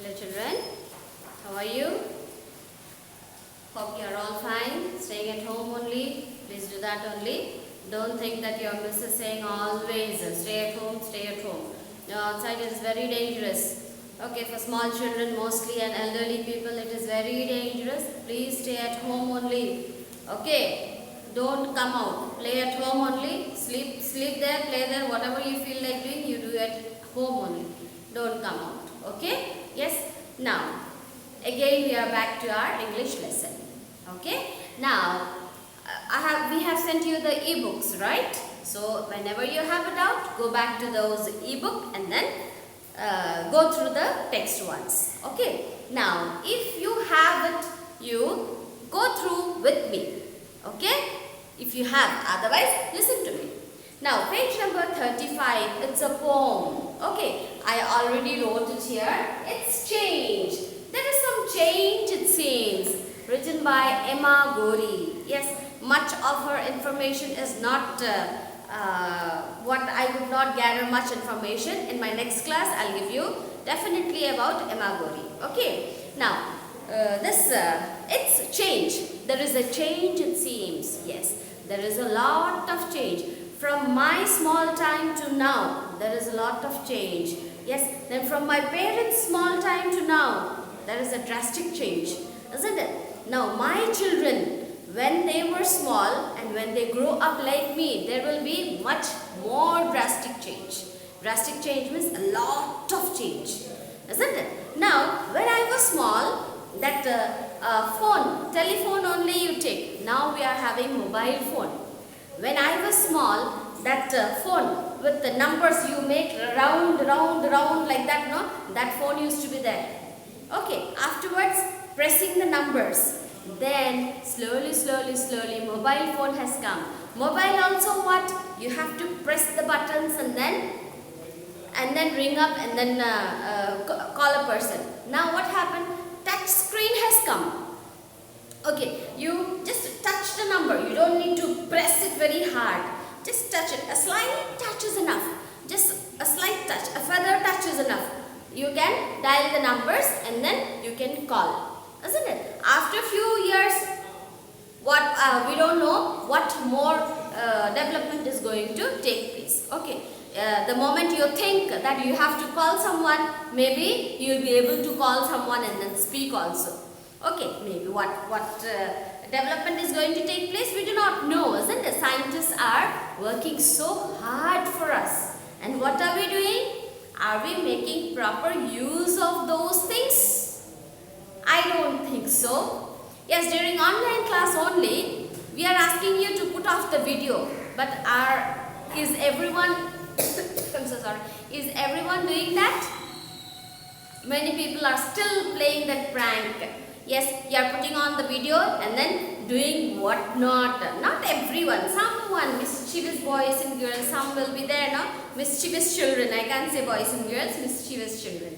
Hello children, how are you? Hope you are all fine, staying at home only. Please do that only. Don't think that your miss is saying always stay at home, stay at home. Outside it is very dangerous. Okay, for small children mostly and elderly people it is very dangerous. Please stay at home only. Okay, don't come out. Play at home only. Sleep there, play there. Whatever you feel like doing, you do at home only. Don't come out. Okay? Yes. Now, again we are back to our English lesson. Okay? Now, we have sent you the ebooks, right? So, whenever you have a doubt, go back to those ebook and then go through the text ones. Okay? Now, if you have it, you go through with me. Okay? If you have, otherwise listen to me. Now, page number 35, it's a poem. Okay, I already wrote it here. It's change. There is some change, it seems. Written by Emma Gorey. Yes, much of her information is not what I would not gather much information. In my next class, I'll give you definitely about Emma Gorey. Okay, now it's change. There is a change, it seems. Yes, there is a lot of change. From my small time to now, there is a lot of change. Yes, then from my parents' small time to now, there is a drastic change, isn't it? Now, my children, when they were small and when they grow up like me, there will be much more drastic change. Drastic change means a lot of change, isn't it? Now, when I was small, that telephone only you take. Now we are having mobile phone. When I was small, that phone with the numbers you make round like that, no? That phone used to be there. Okay, afterwards pressing the numbers. Then slowly mobile phone has come. Mobile also what? You have to press the buttons and then ring up and then call a person. Now what happened? Touch screen has come. Okay, you just touch the number. You don't need to press it very hard. Just touch it. A slight touch is enough. Just a slight touch. A feather touch is enough. You can dial the numbers and then you can call. Isn't it? After a few years, we don't know what more development is going to take place. Okay. The moment you think that you have to call someone, maybe you will be able to call someone and then speak also. Okay, maybe what development is going to take place, we do not know, isn't it? Scientists are working so hard for us. And what are we doing? Are we making proper use of those things? I don't think so. Yes, during online class only, we are asking you to put off the video. But is everyone, I'm so sorry, is everyone doing that? Many people are still playing that prank. Yes, you are putting on the video and then doing what not. Not everyone. Someone, mischievous boys and girls, some will be there, no? Mischievous children. I can't say boys and girls, mischievous children.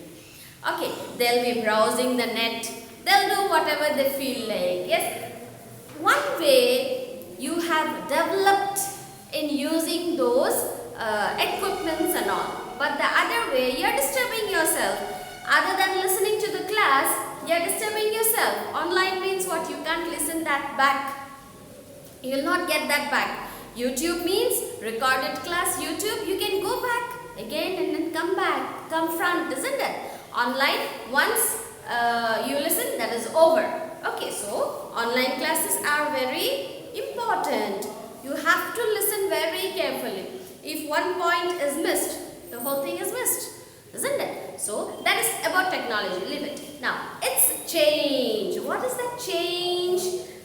Okay, they'll be browsing the net. They'll do whatever they feel like. Yes, one way you have developed in using those equipments and all. But the other way, you are disturbing yourself. Other than listening to the class, you are disturbing yourself. Online means what? You can't listen that back. You will not get that back. YouTube means recorded class. YouTube, you can go back again and then come back. Come front, isn't it? Online, once you listen, that is over. Okay, so online classes are very important. You have to listen very carefully. If one point is missed, the whole thing is missed. Isn't it? So, that is about technology. Leave it. Now, it's change. What is that change?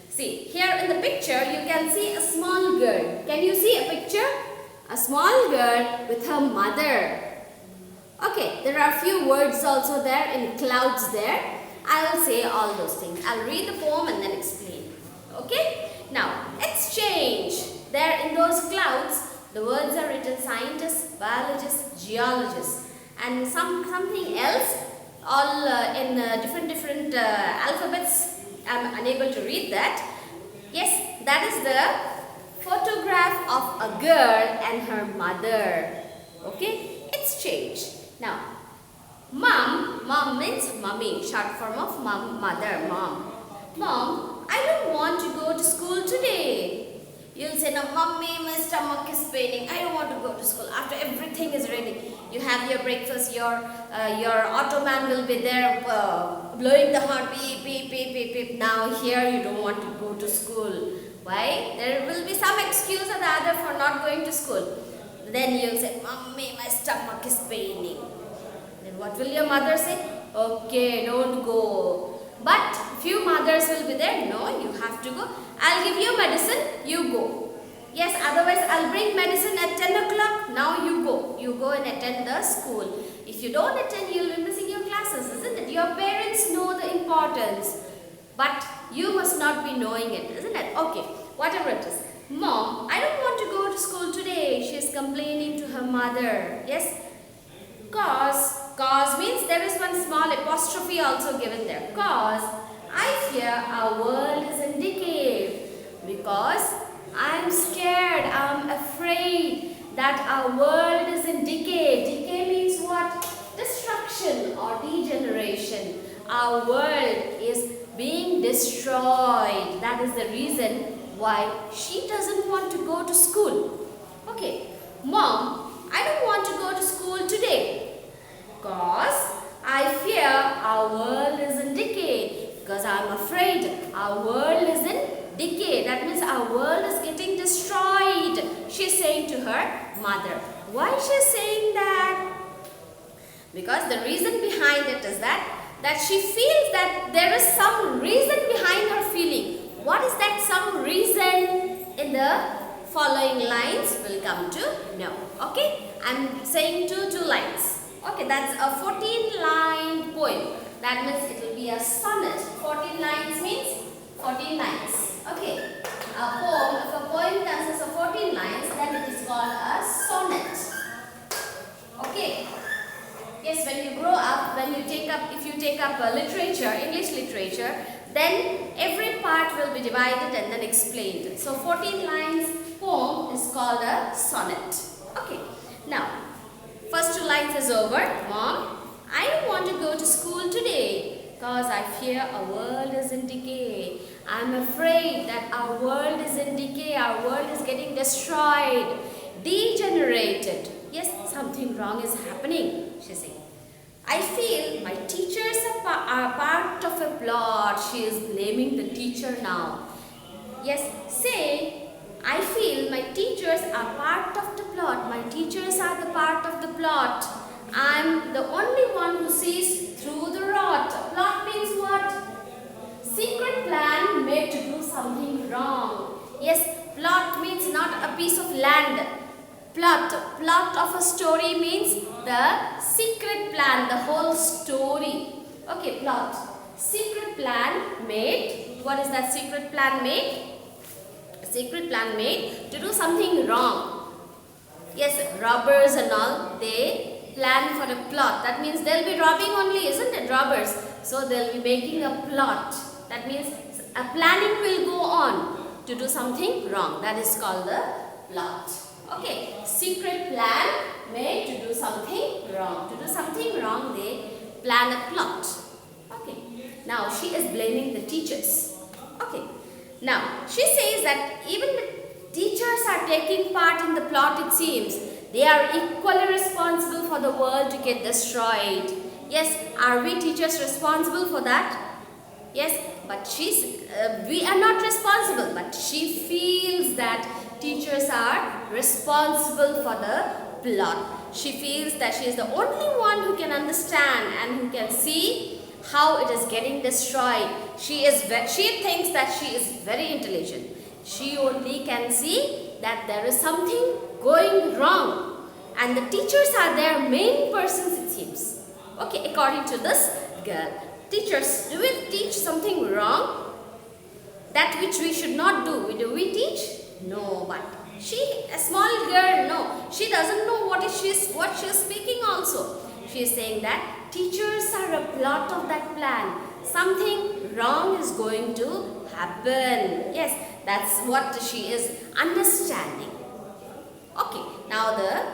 See, here in the picture, you can see a small girl. Can you see a picture? A small girl with her mother. Okay, there are a few words also there in clouds there. I will say all those things. I'll read the poem and then explain. Okay? Now, it's change. There in those clouds, the words are written scientists, biologists, geologists. And something else, all in different alphabets. I'm unable to read that. Yes, that is the photograph of a girl and her mother. Okay, it's change. Now, Mom Mom means mummy, short form of mom, mother, mom. Mom, I don't want to go to school today. You'll say, no, Mummy, my stomach is paining. I don't want to go to school. After everything is ready, you have your breakfast, your auto man will be there blowing the horn, beep, beep, beep, beep, beep. Now here you don't want to go to school. Why? There will be some excuse or the other for not going to school. Then you'll say, Mummy, my stomach is paining. Then what will your mother say? Okay, don't go. But few mothers will be there. No, you have to go. I'll give you medicine, you go. Yes, otherwise I'll bring medicine at 10 o'clock. Now you go. You go and attend the school. If you don't attend, you'll be missing your classes, isn't it? Your parents know the importance. But you must not be knowing it, isn't it? Okay, whatever it is. Mom, I don't want to go to school today. She is complaining to her mother. Yes? Cause means there is one small apostrophe also given there. Cause I fear our world is in decay. Because I am scared, I am afraid that our world is in decay. Decay means what? Destruction or degeneration. Our world is being destroyed. That is the reason why she doesn't want to go to school. Okay, Mom, I don't want to go to school today. Because I fear our world is in decay. Because I am afraid our world is in decay. That means our world is getting destroyed. She is saying to her mother. Why she is saying that? Because the reason behind it is that she feels that there is some reason behind her feeling. What is that some reason? In the following lines we'll come to know. Okay? I'm saying two lines. Okay, that's a 14-line poem. That means it will be a sonnet. 14 lines means 14 lines. Okay, a poem, if a poem consists of 14 lines, then it is called a sonnet. Okay. Yes, when you grow up, if you take up literature, English literature, then every part will be divided and then explained. So 14 lines poem is called a sonnet. Okay. Now, first 2 lines is over. Mom, I don't want to go to school today because I fear our world is in decay. I'm afraid that our world is in decay. Our world is getting destroyed, degenerated. Yes, something wrong is happening, she said. I feel my teachers are part of a plot. She is blaming the teacher now. Yes, say, I feel my teachers are part of the plot. My teachers are the part of the plot. I'm the only one who sees through the rot. Plot means what? Secret plan made to do something wrong. Yes, plot means not a piece of land. Plot of a story means the secret plan, the whole story. Okay, plot. Secret plan made. What is that secret plan made? Secret plan made to do something wrong. Yes, robbers and all, they plan for a plot. That means they'll be robbing only, isn't it? Robbers. So they'll be making a plot. That means a planning will go on to do something wrong. That is called the plot. Okay, secret plan made to do something wrong. To do something wrong, they plan a plot. Okay, now she is blaming the teachers. Okay. Now, she says that even the teachers are taking part in the plot, it seems. They are equally responsible for the world to get destroyed. Yes, are we teachers responsible for that? Yes, but we are not responsible. But she feels that teachers are responsible for the plot. She feels that she is the only one who can understand and who can see how it is getting destroyed. She thinks that she is very intelligent. She only can see that there is something going wrong. And the teachers are their main persons, it seems. Okay, according to this girl. Teachers, do we teach something wrong? That which we should not do. Do we teach? No, but she, a small girl, no. She doesn't know what she is speaking also. She is saying that teachers are a plot of that plan. Something wrong is going to happen. Yes, that's what she is understanding. Okay, now the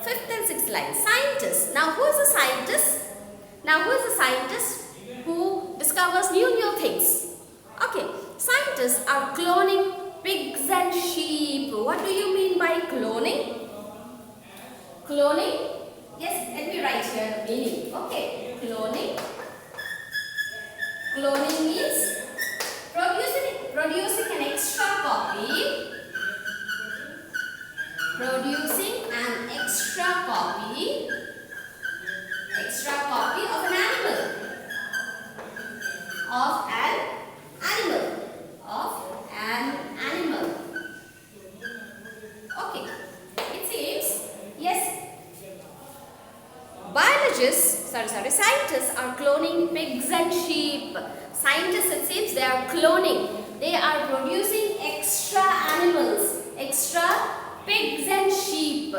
5th and 6th line. Scientist. Now who is a scientist? Now, who is a scientist who discovers new things? Okay, scientists are cloning pigs and sheep. What do you mean by cloning? Cloning? Yes, let me write here the meaning. Okay, cloning. Cloning means producing an extra copy. Producing an extra copy of an animal. Okay, it seems, yes, scientists are cloning pigs and sheep. Scientists, it seems, they are cloning. They are producing extra animals, extra pigs and sheep.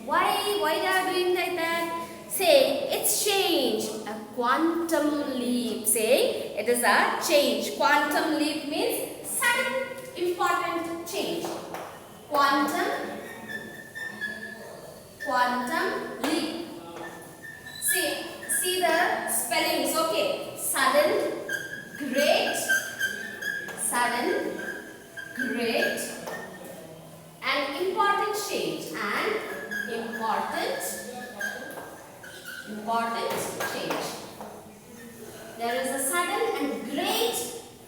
Why they are doing like that? Say it's change, a quantum leap. Say it is a change. Quantum leap means sudden important change. Quantum leap. See the spellings. Okay, sudden, great, and important change. Important change. There is a sudden and great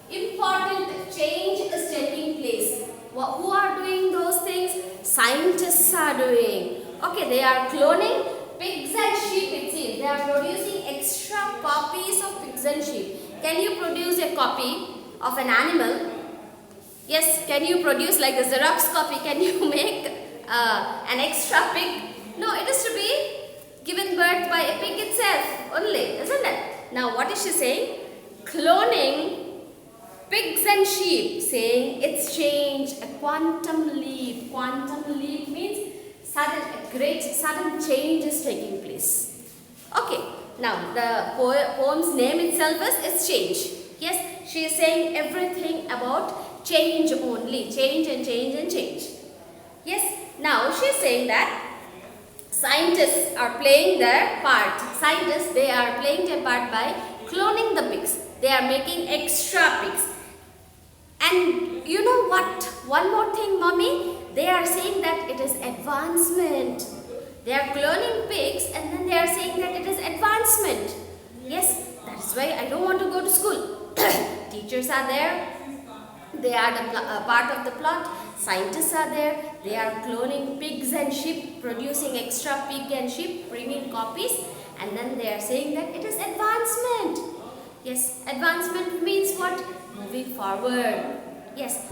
important change is taking place. Who are doing those things? Scientists are doing. Okay, they are cloning pigs and sheep, it seems. They are producing extra copies of pigs and sheep. Can you produce a copy of an animal? Yes, can you produce like a Xerox copy? Can you make an extra pig? No, it is to be given birth by a pig itself only, isn't it? Now, what is she saying? Cloning pigs and sheep, saying it's change, a quantum leap. Quantum leap means a great sudden change is taking place. Okay, now the poem's name itself is change. Yes, she is saying everything about change only. Change and change and change. Yes, now she is saying that scientists are playing their part. Scientists, they are playing their part by cloning the pigs. They are making extra pigs. And you know what? One more thing, mommy. They are saying that it is advancement. They are cloning pigs and then they are saying that it is advancement. Yes, that is why I don't want to go to school. Teachers are there. They are the part of the plot. Scientists are there. They are cloning pigs and sheep, producing extra pig and sheep, bringing copies. And then they are saying that it is advancement. Yes, advancement means what? Moving forward. Yes,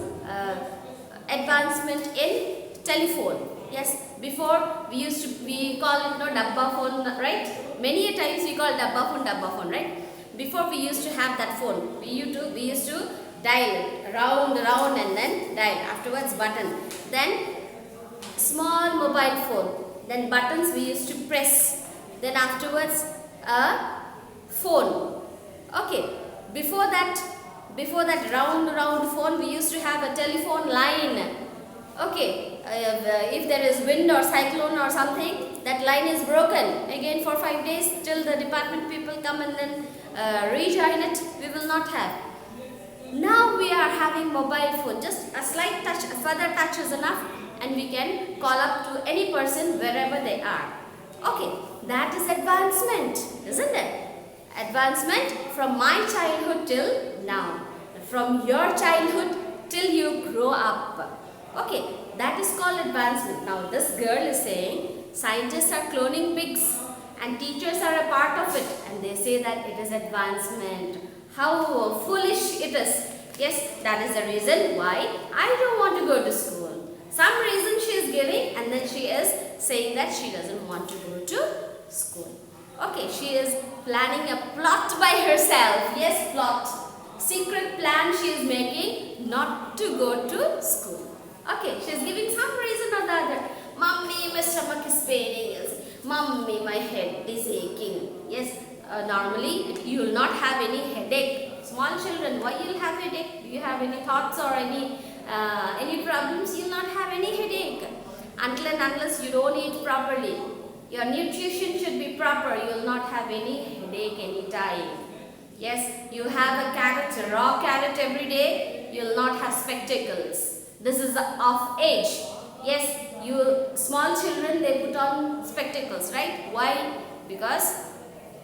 advancement in telephone. Yes, before we call it dabba phone, right? Many a times we call dabba phone, right? Before we used to have that phone, we used to dial round and then dial. Afterwards button. Then small mobile phone. Then buttons we used to press. Then afterwards a phone. Okay. Before that round phone, we used to have a telephone line. Okay. If there is wind or cyclone or something, that line is broken. Again for 5 days till the department people come and then rejoin it, we will not have. Now we are having mobile phone. Just a slight touch, a further touch is enough and we can call up to any person wherever they are. Okay, that is advancement, isn't it? Advancement from my childhood till now. From your childhood till you grow up. Okay, that is called advancement. Now this girl is saying scientists are cloning pigs and teachers are a part of it and they say that it is advancement. How foolish it is. Yes, that is the reason why I don't want to go to school. Some reason she is giving and then she is saying that she doesn't want to go to school. Okay, she is planning a plot by herself. Yes, plot. Secret plan she is making not to go to school. Okay, she is giving some reason or the other. Mummy, my stomach is paining. Mummy, my head is aching. Yes, normally you will not have any headache. Small children, why you will have headache? Do you have any thoughts or any problems? You will not have any headache until and unless you don't eat properly. Your nutrition should be proper. You will not have any headache anytime. Yes, you have a carrot, a raw carrot every day, you will not have spectacles. This is of age. Yes, you small children, they put on spectacles, right? Why? Because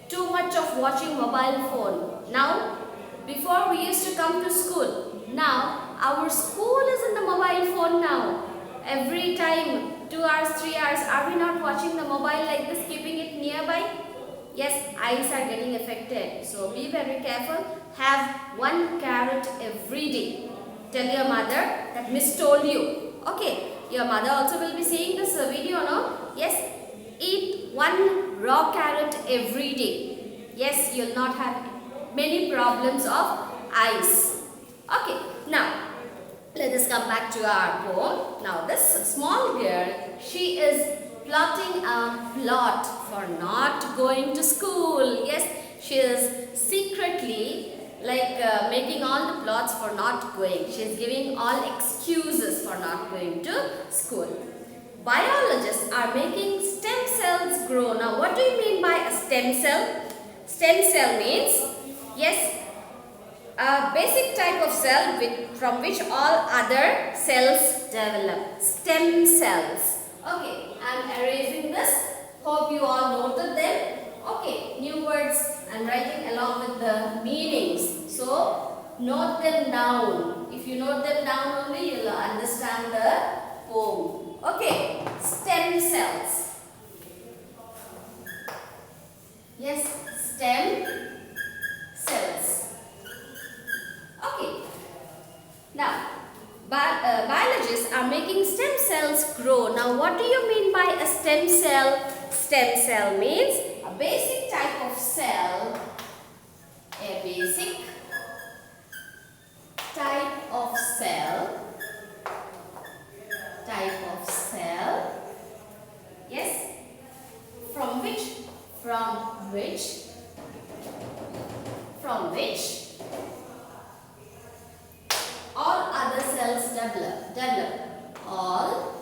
too much of watching mobile phone. Now, before we used to come to school. Now, our school is in the mobile phone now. Every time, 2 hours, 3 hours, are we not watching the mobile like this, keeping it nearby? Yes, eyes are getting affected. So, be very careful. Have 1 carrot every day. Tell your mother that Miss told you. Okay, your mother also will be seeing this video, no? Yes, eat 1 raw carrot every day. Yes, you will not have many problems of eyes. Okay, now let us come back to our poem. Now this small girl, she is plotting a plot for not going to school. Yes, she is secretly making all the plots for not going. She is giving all excuses for not going to school. Biologists are making stem cells grow. Now what do you mean by a stem cell? Stem cell means, yes, a basic type of cell from which all other cells develop. Stem cells. Okay, I am erasing this. Hope you all noted them. Okay, new words I am writing along with the meanings. So, note them down. If you note them down only, you will understand the poem. Okay, stem cells. Yes, stem cells. Okay. Now, biologists are making stem cells grow. Now, what do you mean by a stem cell? Stem cell means a basic type of cell. A basic type of cell. Yes. From which all other cells develop. All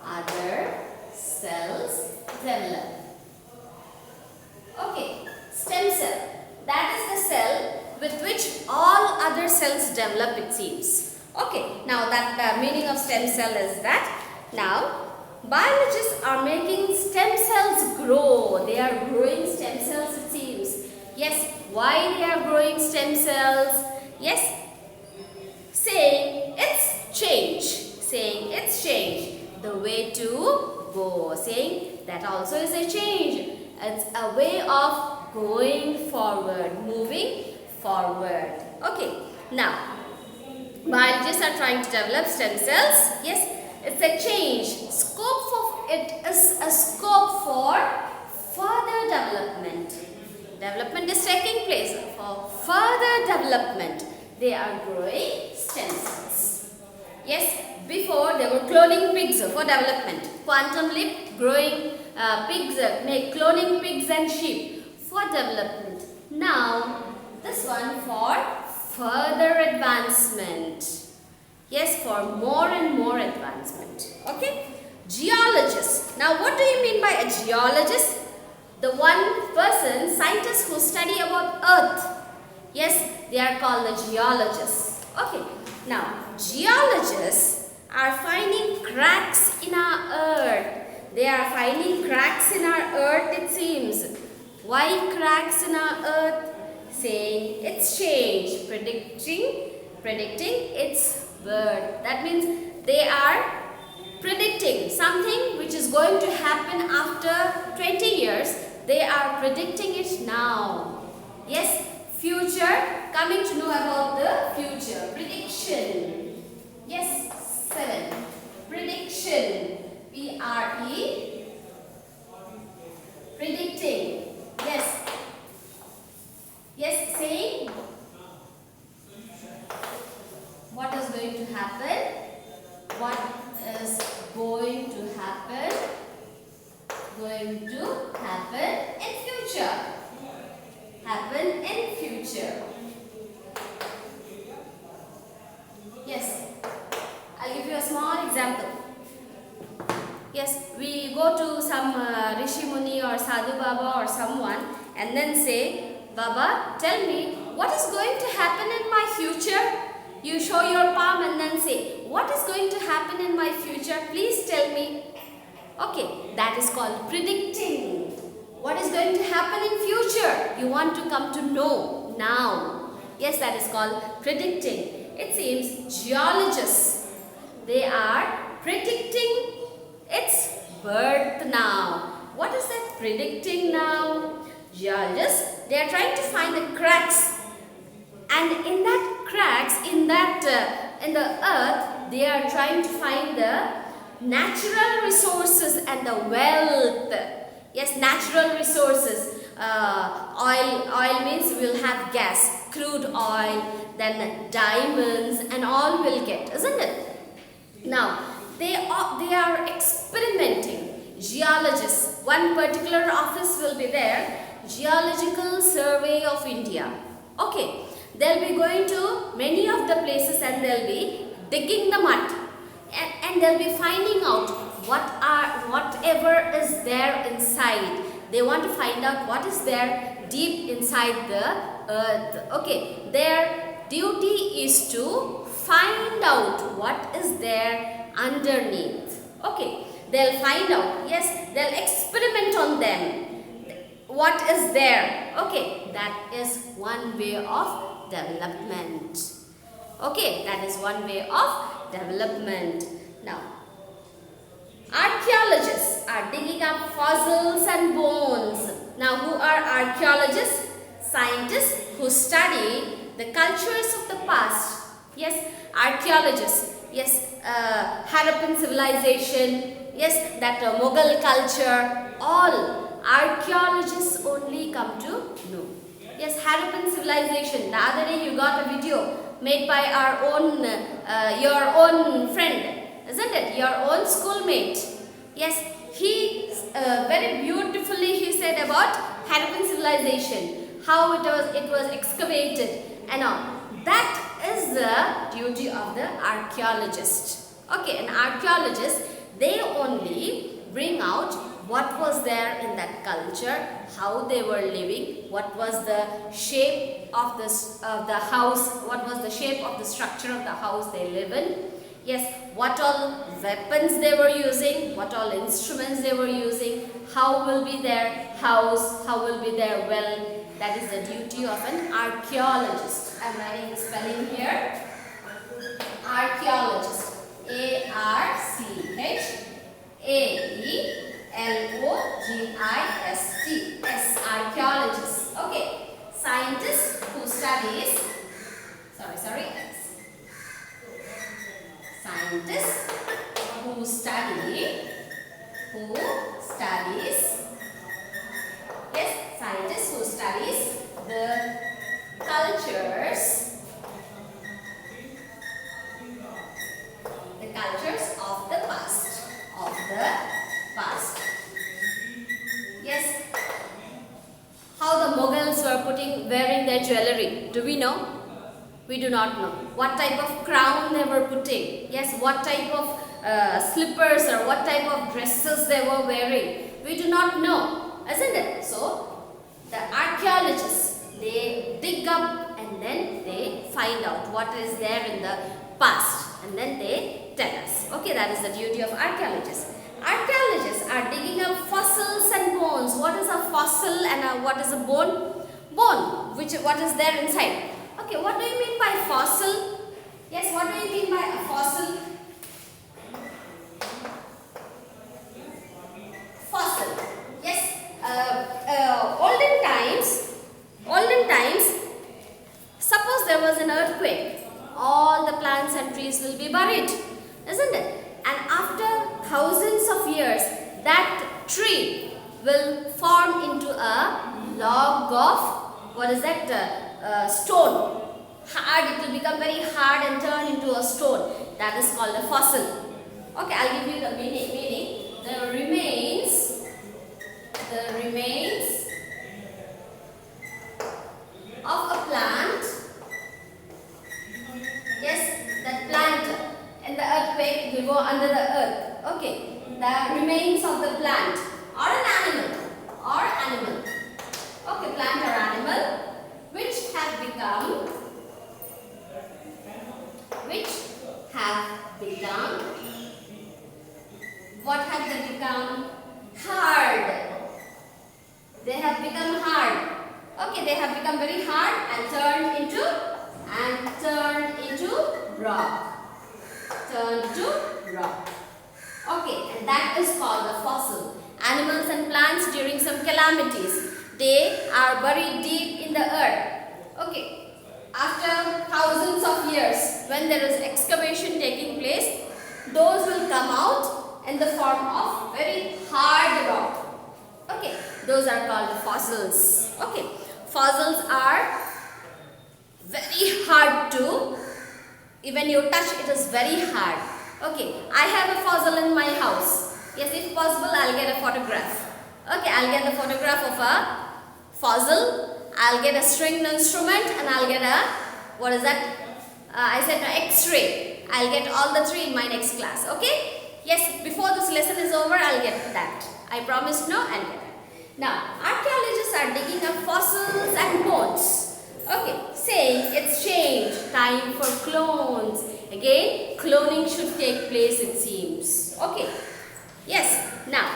other cells develop. Okay, stem cell. That is the cell with which all other cells develop, it seems. Okay, now that meaning of stem cell is that. Now, biologists are making stem cells grow. They are growing stem cells, it seems. Yes, why they are growing stem cells? Yes, saying it's change, the way to go, saying that also is a change. It's a way of going forward, moving forward. Okay, now biologists are trying to develop stem cells. Yes, it's a change. Scope of it is a scope for further development. Development is taking place. For further development, they are growing stem cells. Yes, before they were cloning pigs for development. Quantum leap, growing pigs, cloning pigs and sheep for development. Now, this one for further advancement. Yes, for more and more advancement. Okay, geologists. Now, what do you mean by a geologist? The one person, scientists who study about Earth. Yes, they are called the geologists. Okay, now geologists are finding cracks in our Earth. They are finding cracks in our Earth, it seems. Why cracks in our Earth? Saying its change, predicting its birth. That means they are predicting something which is going to happen after 20 years. They are predicting it now. Yes, future, coming to know about the future. Prediction. Yes, 7. Prediction. P-R-E. Predicting. Yes. Yes, saying what is going to happen. What is going to happen. Going to happen in future. Happen in future. Yes. I'll give you a small example. Yes, we go to some Rishi Muni or Sadhu Baba or someone and then say, Baba, tell me, what is going to happen in my future? You show your palm and then say, what is going to happen in my future? Please tell me. Okay, that is called predicting. What is going to happen in future? You want to come to know now. Yes, that is called predicting. It seems geologists, they are predicting its birth now. What is that predicting now? Geologists, they are trying to find the cracks, and in that cracks in the earth, they are trying to find the natural resources and the wealth. Yes, natural resources. Oil means we will have gas, crude oil, then diamonds, and all will get, isn't it? Now they are experimenting. Geologists, one particular office will be there, Geological Survey of India. Okay, they'll be going to many of the places and they'll be digging the mud, and they'll be finding out whatever is there inside. They want to find out what is there deep inside the earth. Okay, their duty is to find out what is there underneath. Okay, they'll find out. Yes, they'll experiment on them. What is there? Okay, that is one way of development. Okay, that is one way of development. Now, archaeologists are digging up fossils and bones. Now, who are archaeologists? Scientists who study the cultures of the past. Yes, archaeologists. Yes, Harappan civilization. Yes, that Mughal culture. All archaeologists only come to know. Yes, Harappan civilization. The other day you got a video made by our own, your own friend, isn't it? Your own schoolmate. Yes, he very beautifully he said about Harappan civilization, how it was excavated and all. That is the duty of the archaeologist. Okay, an archaeologist, they only bring out what was there in that culture, how they were living, what was the shape of the house, what was the shape of the structure of the house they live in. Yes, what all weapons they were using, what all instruments they were using, how will be their house, how will be their well. That is the duty of an archaeologist. I am writing the spelling here. Archaeologist. A-R-C-H-A-E-L-O-G-I-S-T. S. Archaeologist. Okay. Scientist who studies. Scientist who studies. Yes, scientist who studies the cultures of the past. Yes, how the Mughals were wearing their jewelry. Do we know? We do not know. What type of crown they were putting. Yes, what type of slippers or what type of dresses they were wearing. We do not know, isn't it? So, the archaeologists, they dig up and then they find out what is there in the past and then they tell us. Okay, that is the duty of archaeologists. Archaeologists are digging up fossils and bones. What is a fossil and what is a bone? Bone, what is there inside? Okay, what do you mean by fossil? Yes, what do you mean by a fossil? Fossil. Yes, olden times, suppose there was an earthquake, all the plants and trees will be buried, isn't it? And after thousands of years, that tree will form into a log of, what is that, stone. Hard, it will become very hard and turn into a stone. That is called a fossil. Okay, I'll give you the meaning. The remains of a plant. Yes, that plant in the earthquake will go under the earth. Okay, the remains of the plant or an animal. Okay, Okay, they have become very hard and turned into rock. Turned to rock. Okay, and that is called a fossil. Animals and plants during some calamities, they are buried deep in the earth. Okay, after thousands of years, when there is excavation taking place, those will come out in the form of very hard rock. Okay, those are called fossils. Okay, fossils are very hard to, when you touch it is very hard. Okay, I have a fossil in my house. Yes, if possible, I'll get a photograph. Okay, I'll get the photograph of a fossil. I'll get a stringed instrument and I'll get a, what is that? I said no, X-ray. I'll get all the three in my next class. Okay? Yes, before this lesson is over, I'll get that. I promise no, I'll get that. Now, archaeologists are digging up fossils and bones. Okay, saying it's change, time for clones. Again, cloning should take place, it seems. Okay. Yes, now,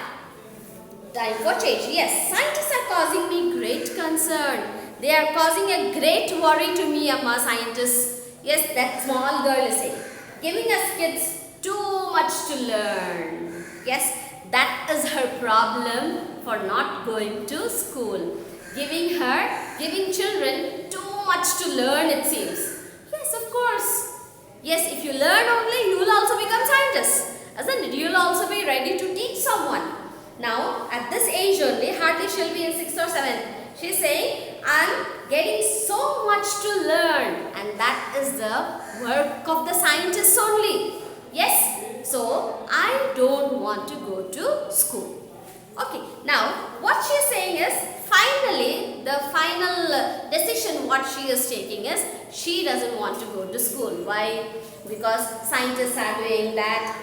time for change. Yes, scientists are causing me great concern. They are causing a great worry to me, Amma, scientists. Yes, that small girl is saying. Giving us kids too much to learn. Yes, that is her problem for not going to school. Giving children too much to learn, it seems. Yes, of course. Yes, if you learn only, you will also become scientists. Isn't it? You will also be ready to teach someone. Now, at this age only, hardly she'll be in 6th or 7th. She's saying, I'm getting so much to learn. And that is the work of the scientists only. Yes, so I don't want to go to school. Okay, now what she is saying is, finally, the final decision what she is taking is, she doesn't want to go to school. Why? Because scientists are doing that,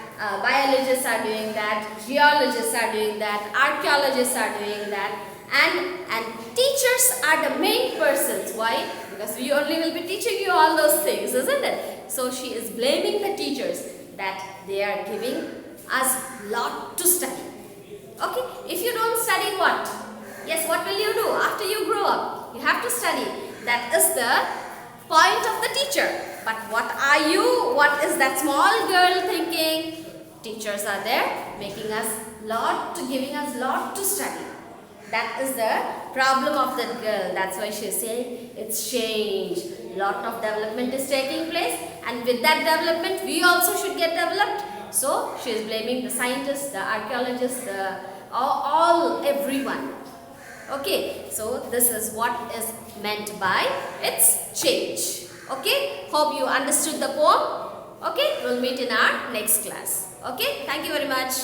biologists are doing that, geologists are doing that, archaeologists are doing that, and teachers are the main persons. Why? Because we only will be teaching you all those things, isn't it? So she is blaming the teachers that they are giving us lot to study. Okay, if you don't study, what? Yes, what will you do after you grow up? You have to study. That is the point of the teacher. But what are you? What is that small girl thinking? Teachers are there making us giving us lot to study. That is the problem of that girl. That's why she is saying it's change. Lot of development is taking place, and with that development, we also should get developed. So she is blaming the scientists, the archaeologists, everyone. Okay, so this is what is meant by it's change. Okay, hope you understood the poem. Okay, we'll meet in our next class. Okay, thank you very much.